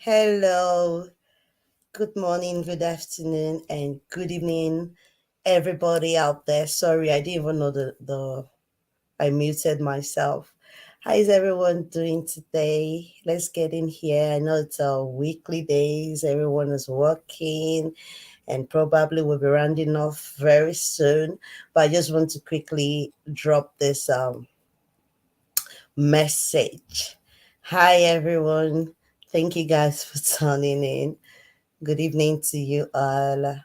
Hello, good morning, good afternoon, and good evening, everybody out there. Sorry, I didn't even know the I muted myself. How is everyone doing today? Let's get in here. I know it's a weekly days. Everyone is working and probably will be rounding off very soon. But I just want to quickly drop this message. Hi everyone. Thank you guys for tuning in. Good evening to you all.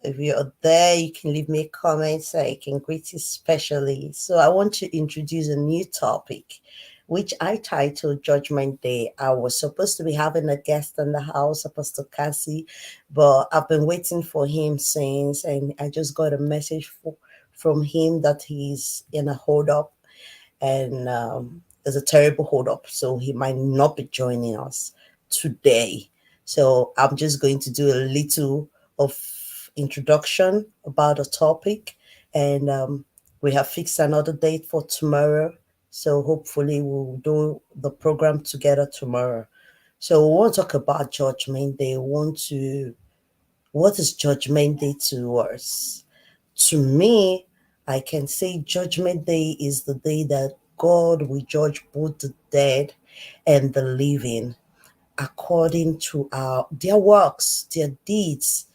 If you're there, you can leave me a comment so I can greet you specially. So, I want to introduce a new topic, which I titled Judgment Day. I was supposed to be having a guest in the house, Apostle Cassie, but I've been waiting for him since, and I just got a message from him that he's in a hold up and there's a terrible hold up, so he might not be joining us today. So I'm just going to do a little of introduction about the topic, and we have fixed another date for tomorrow. So hopefully we'll do the program together tomorrow. So we want to talk about Judgment Day. What is Judgment Day to us? To me, I can say Judgment Day is the day that God will judge both the dead and the living according to their works, their deeds.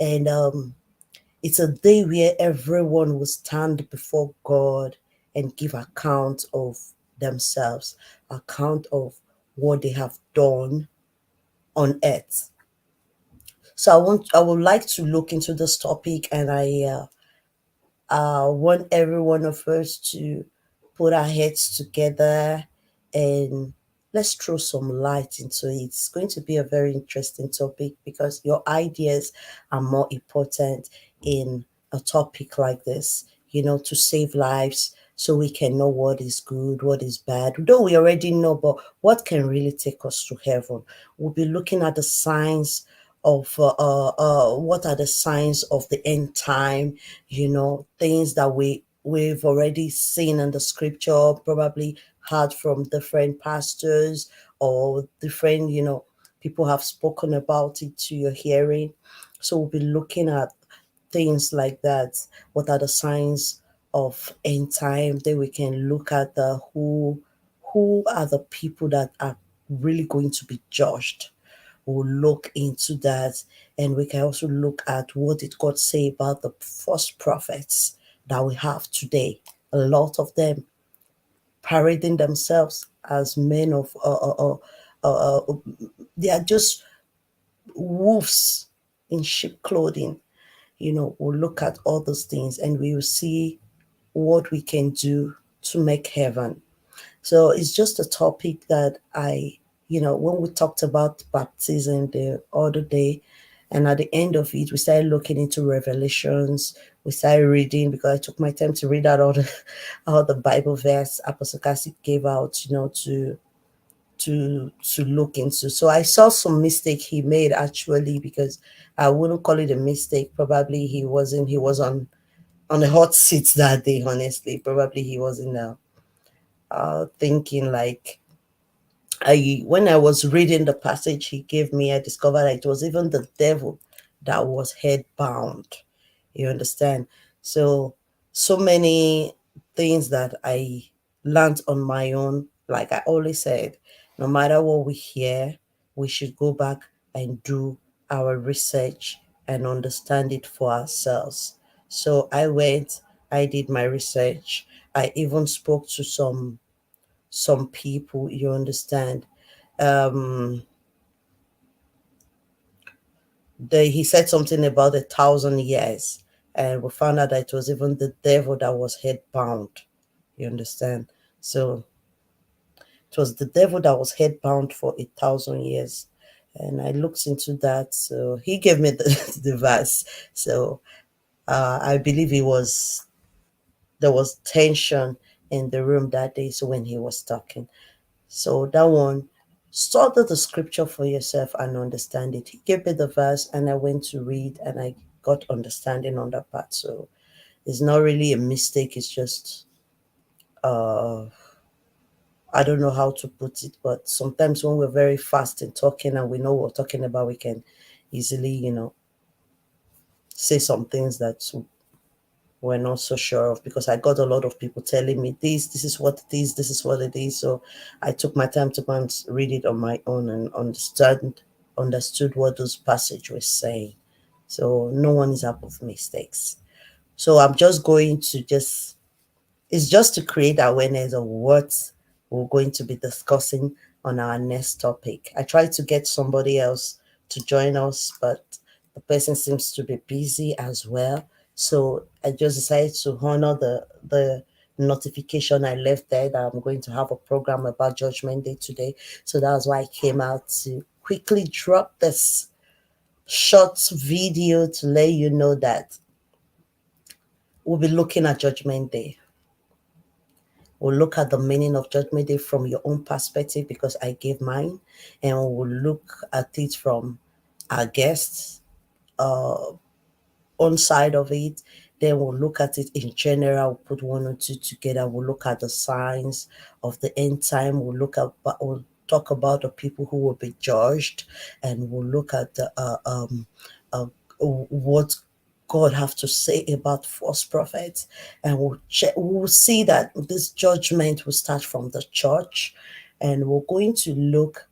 And it's a day where everyone will stand before God and give account of themselves, account of what they have done on earth. So I would like to look into this topic, and I want every one of us to put our heads together and let's throw some light into it. It's going to be a very interesting topic because your ideas are more important in a topic like this, to save lives so we can know what is good, what is bad. Though we already know, but what can really take us to heaven? We'll be looking at the signs of what are the signs of the end time, things that we've already seen in the scripture, probably heard from different pastors or different, people have spoken about it to your hearing. So we'll be looking at things like that. What are the signs of end time? Then we can look at the who are the people that are really going to be judged. We'll look into that, and we can also look at what did God say about the false prophets that we have today. A lot of them parading themselves as men of they are just wolves in sheep clothing. We'll look at all those things and we will see what we can do to make heaven. So it's just a topic that when we talked about baptism the other day, and at the end of it, we started looking into Revelations. We started reading because I took my time to read out all the all the Bible verse Apostle Cassie gave out, to look into. So I saw some mistake he made actually, because I wouldn't call it a mistake. Probably he was on a hot seat that day. Honestly, probably he was in a thinking like I when I was reading the passage he gave me, I discovered that it was even the devil that was head bound. You understand? So many things that I learned on my own. Like I always said, no matter what we hear, we should go back and do our research and understand it for ourselves. So I went, I did my research. I even spoke to some people, you understand. um he said something about 1,000 years, and we found out that it was even the devil that was head bound, you understand. So it was the devil that was head bound for 1,000 years, and I looked into that. So he gave me the verse. So I believe it was there was tension in the room that day, so when he was talking. So that one, study the scripture for yourself and understand it. He gave me the verse and I went to read and I got understanding on that part. So it's not really a mistake, it's just uh I don't know how to put it, but sometimes when we're very fast in talking and we know what we're talking about, we can easily, say some things that we're not so sure of, because I got a lot of people telling me this is what it is, this is what it is. So I took my time to go and read it on my own and understood what those passage was saying. So no one is above mistakes. So I'm just going to just it's just to create awareness of what we're going to be discussing on our next topic. I tried to get somebody else to join us, but the person seems to be busy as well. So I just decided to honor the notification I left there that I'm going to have a program about Judgment Day today. So that's why I came out to quickly drop this short video to let you know that we'll be looking at Judgment Day. We'll look at the meaning of Judgment Day from your own perspective, because I gave mine, and we'll look at it from our guests' uh, own side of it. Then we'll look at it in general. We'll put one or two together. We'll look at the signs of the end time. We'll talk about the people who will be judged, and we'll look at the uh, what God have to say about false prophets, and we'll see that this judgment will start from the church, and we're going to look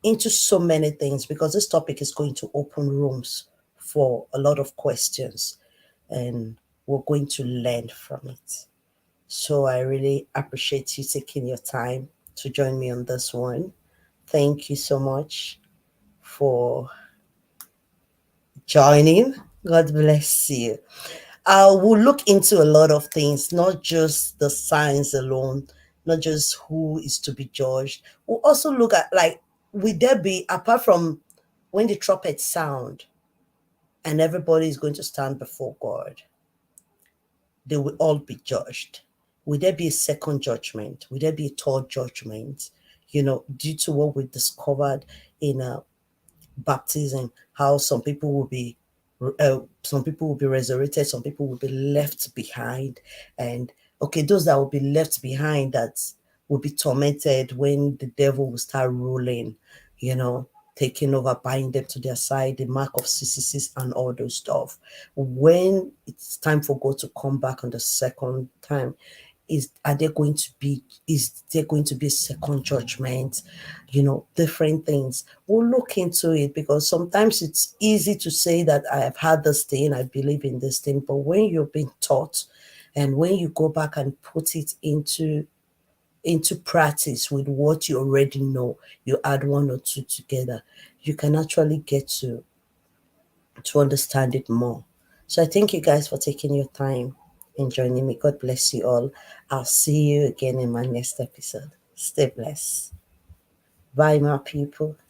into so many things, because this topic is going to open rooms for a lot of questions, and we're going to learn from it. So I really appreciate you taking your time to join me on this one. Thank you so much for joining. God bless you. We'll look into a lot of things, not just the signs alone, not just who is to be judged. We'll also look at, like, will there be, apart from when the trumpets sound and everybody is going to stand before God, they will all be judged. Will there be a second judgment? Will there be a third judgment? Due to what we discovered in baptism, how some people will be resurrected, some people will be left behind. And okay, those that will be left behind, that will be tormented when the devil will start ruling, you know taking over, buying them to their side, the mark of 666 and all those stuff. When it's time for God to come back on the second time, is there going to be a second judgment? Different things. We'll look into it, because sometimes it's easy to say that I have had this thing, I believe in this thing, but when you're being taught, and when you go back and put it into practice with what you already know, you add one or two together, you can actually get to understand it more. So I thank you guys for taking your time and joining me. God bless you all. I'll see you again in my next episode. Stay blessed. Bye, my people.